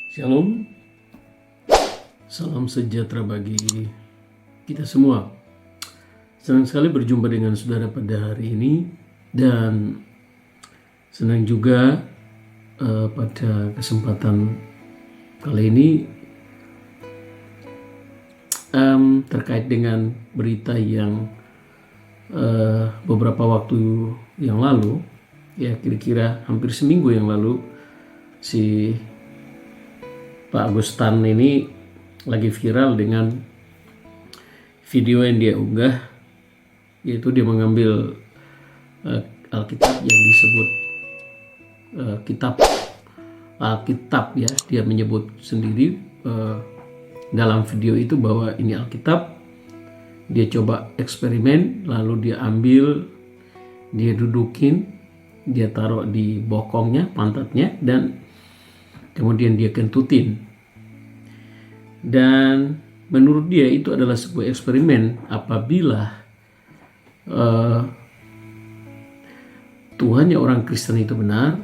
Shalom, salam sejahtera bagi kita semua. Senang sekali berjumpa dengan saudara pada hari ini dan senang juga pada kesempatan kali ini terkait dengan berita yang beberapa waktu yang lalu, ya kira-kira hampir seminggu yang lalu, si Pak Agustan ini lagi viral dengan video yang dia unggah, yaitu dia mengambil Alkitab yang disebut kitab Alkitab, ya dia menyebut sendiri dalam video itu bahwa ini Alkitab. Dia coba eksperimen, lalu dia ambil, dia dudukin, dia taruh di bokongnya, pantatnya, dan kemudian dia kentutin. Dan menurut dia itu adalah sebuah eksperimen apabila Tuhannya orang Kristen itu benar,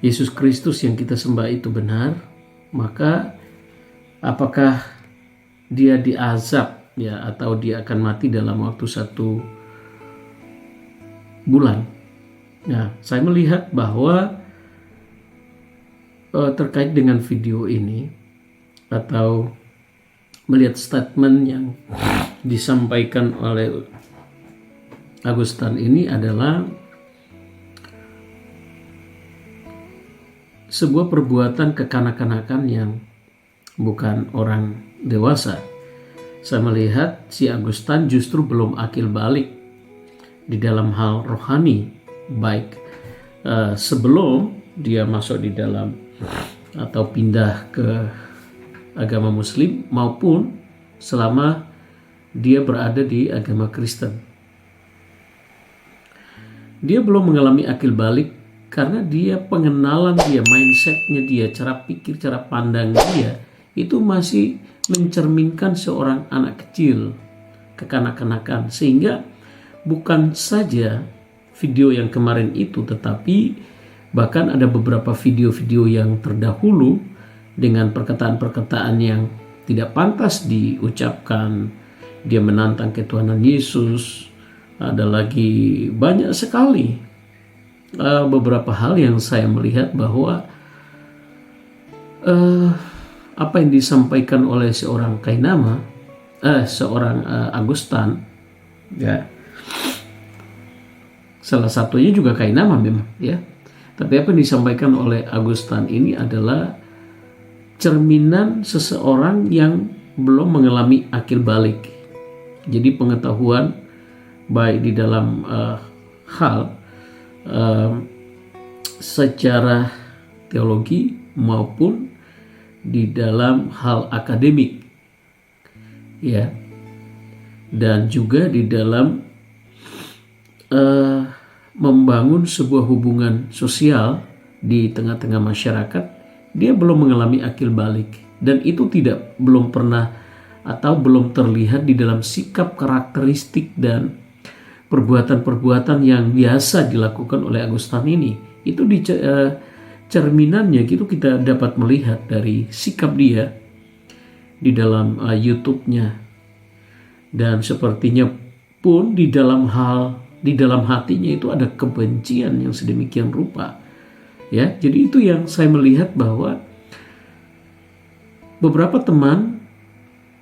Yesus Kristus yang kita sembah itu benar, maka apakah dia diazab ya atau dia akan mati dalam waktu 1 bulan. Nah, saya melihat bahwa terkait dengan video ini atau melihat statement yang disampaikan oleh Agustan ini adalah sebuah perbuatan kekanak-kanakan yang bukan orang dewasa. Saya melihat si Agustan justru belum akil balik di dalam hal rohani, baik sebelum dia masuk di dalam atau pindah ke agama Muslim maupun selama dia berada di agama Kristen. Dia belum mengalami akil balik karena dia pengenalan dia, mindsetnya dia, cara pikir, cara pandang dia itu masih mencerminkan seorang anak kecil, kekanak-kanakan, sehingga bukan saja video yang kemarin itu, tetapi bahkan ada beberapa video-video yang terdahulu dengan perkataan-perkataan yang tidak pantas diucapkan. Dia menantang ketuhanan Yesus. Ada lagi banyak sekali beberapa hal yang saya melihat bahwa apa yang disampaikan oleh seorang Agustan, ya salah satunya juga Kainama memang, ya. Tapi apa yang disampaikan oleh Agustan ini adalah cerminan seseorang yang belum mengalami akil balik. Jadi pengetahuan baik di dalam hal secara teologi maupun di dalam hal akademik, ya, dan juga di dalam membangun sebuah hubungan sosial di tengah-tengah masyarakat. Dia belum mengalami akil balik, dan itu belum pernah atau belum terlihat di dalam sikap, karakteristik dan perbuatan-perbuatan yang biasa dilakukan oleh Agustan ini. Itu di cerminannya gitu kita dapat melihat dari sikap dia di dalam YouTube-nya, dan sepertinya pun di dalam hatinya itu ada kebencian yang sedemikian rupa, ya. Jadi itu yang saya melihat bahwa beberapa teman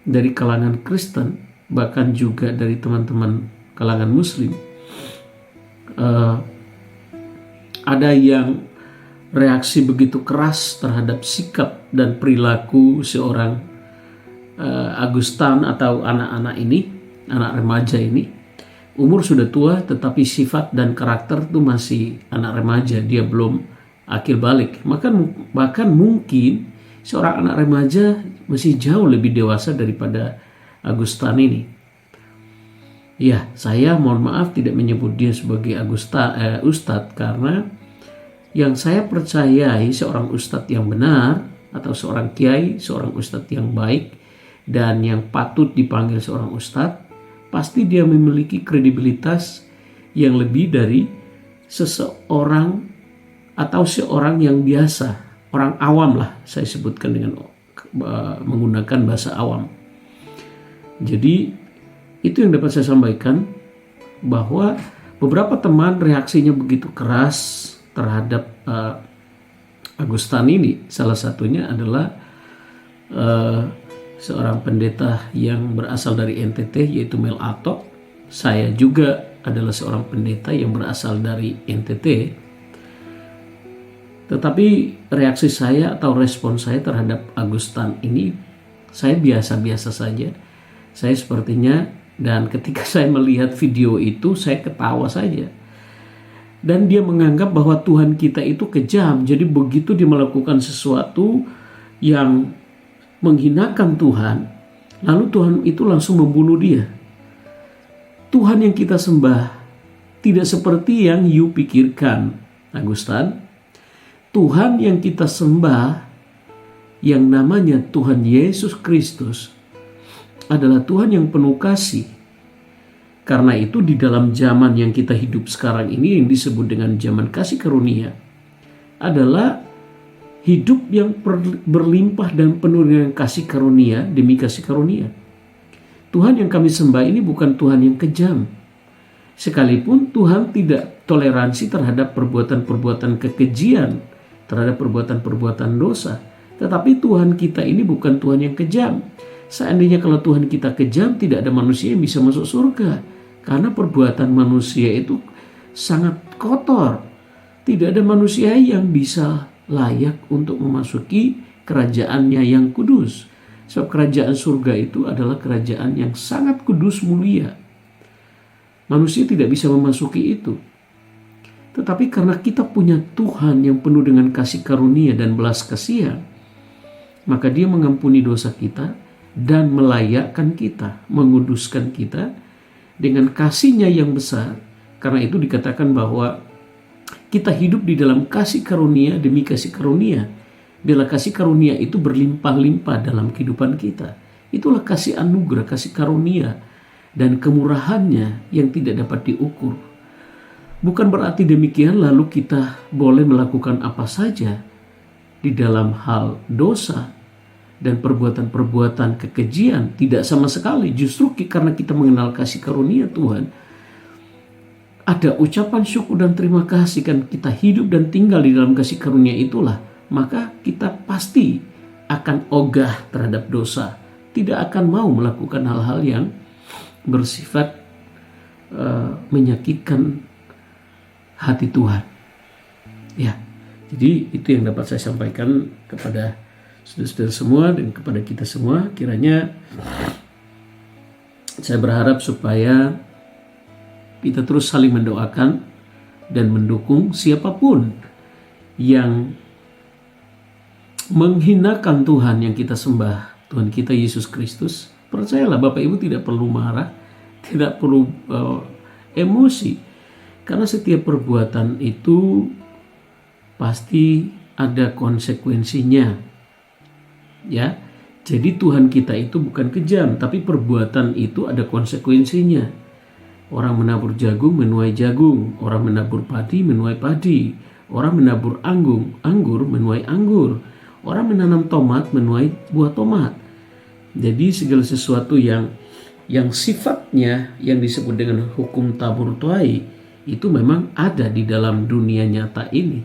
dari kalangan Kristen, bahkan juga dari teman-teman kalangan Muslim, ada yang reaksi begitu keras terhadap sikap dan perilaku seorang Agustan atau anak-anak ini, anak remaja ini. Umur sudah tua tetapi sifat dan karakter itu masih anak remaja, dia belum akil balik. Bahkan mungkin seorang anak remaja masih jauh lebih dewasa daripada Agustan ini. Ya, saya mohon maaf tidak menyebut dia sebagai ustadz, karena yang saya percayai seorang ustadz yang benar atau seorang kiai, seorang ustadz yang baik dan yang patut dipanggil seorang ustadz, pasti dia memiliki kredibilitas yang lebih dari seseorang atau seorang yang biasa orang awam lah, saya sebutkan dengan menggunakan bahasa awam. Jadi itu yang dapat saya sampaikan, bahwa beberapa teman reaksinya begitu keras terhadap Agustan ini. Salah satunya adalah seorang pendeta yang berasal dari NTT, yaitu Mel Atok. Saya juga adalah seorang pendeta yang berasal dari NTT. Tetapi reaksi saya atau respon saya terhadap Agustan ini, saya biasa-biasa saja. Saya sepertinya, dan ketika saya melihat video itu, saya ketawa saja. Dan dia menganggap bahwa Tuhan kita itu kejam. Jadi begitu dia melakukan sesuatu yang menghinakan Tuhan, lalu Tuhan itu langsung membunuh dia. Tuhan yang kita sembah tidak seperti yang you pikirkan, Agustan. Tuhan yang kita sembah, yang namanya Tuhan Yesus Kristus, adalah Tuhan yang penuh kasih. Karena itu di dalam zaman yang kita hidup sekarang ini, yang disebut dengan zaman kasih karunia, adalah hidup yang berlimpah dan penuh dengan kasih karunia demi kasih karunia. Tuhan yang kami sembah ini bukan Tuhan yang kejam. Sekalipun Tuhan tidak toleransi terhadap perbuatan-perbuatan kekejian, terhadap perbuatan-perbuatan dosa. Tetapi Tuhan kita ini bukan Tuhan yang kejam. Seandainya kalau Tuhan kita kejam, tidak ada manusia yang bisa masuk surga. Karena perbuatan manusia itu sangat kotor. Tidak ada manusia yang bisa layak untuk memasuki kerajaannya yang kudus. Sebab kerajaan surga itu adalah kerajaan yang sangat kudus mulia. Manusia tidak bisa memasuki itu. Tetapi karena kita punya Tuhan yang penuh dengan kasih karunia dan belas kasihan, maka Dia mengampuni dosa kita dan melayakkan kita, menguduskan kita dengan kasih-Nya yang besar. Karena itu dikatakan bahwa kita hidup di dalam kasih karunia demi kasih karunia. Bila kasih karunia itu berlimpah-limpah dalam kehidupan kita, itulah kasih anugerah, kasih karunia dan kemurahannya yang tidak dapat diukur. Bukan berarti demikian lalu kita boleh melakukan apa saja di dalam hal dosa dan perbuatan-perbuatan kekejian. Tidak sama sekali. Justru karena kita mengenal kasih karunia Tuhan, ada ucapan syukur dan terima kasih, kan kita hidup dan tinggal di dalam kasih karunia itulah, maka kita pasti akan ogah terhadap dosa, tidak akan mau melakukan hal-hal yang bersifat menyakitkan hati Tuhan. Ya, jadi itu yang dapat saya sampaikan kepada saudara-saudara semua dan kepada kita semua. Kiranya saya berharap supaya kita terus saling mendoakan dan mendukung siapapun yang menghinakan Tuhan yang kita sembah, Tuhan kita Yesus Kristus. Percayalah, Bapak Ibu tidak perlu marah, tidak perlu emosi, karena setiap perbuatan itu pasti ada konsekuensinya. Ya, jadi Tuhan kita itu bukan kejam, tapi perbuatan itu ada konsekuensinya. Orang menabur jagung menuai jagung, orang menabur padi menuai padi, orang menabur anggur menuai anggur, orang menanam tomat menuai buah tomat. Jadi segala sesuatu yang sifatnya yang disebut dengan hukum tabur tuai itu memang ada di dalam dunia nyata ini.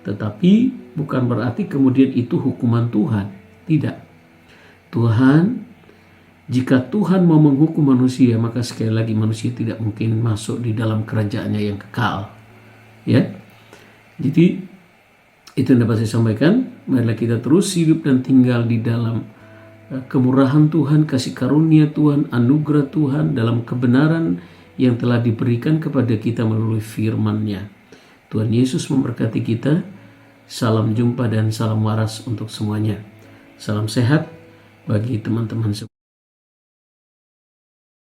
Tetapi bukan berarti kemudian itu hukuman Tuhan. Tidak. Tuhan, jika Tuhan mau menghukum manusia, maka sekali lagi manusia tidak mungkin masuk di dalam kerajaannya yang kekal. Ya. Jadi itu yang dapat saya sampaikan. Marilah kita terus hidup dan tinggal di dalam kemurahan Tuhan, kasih karunia Tuhan, anugerah Tuhan dalam kebenaran yang telah diberikan kepada kita melalui firman-Nya. Tuhan Yesus memberkati kita. Salam jumpa dan salam waras untuk semuanya. Salam sehat bagi teman-teman semua.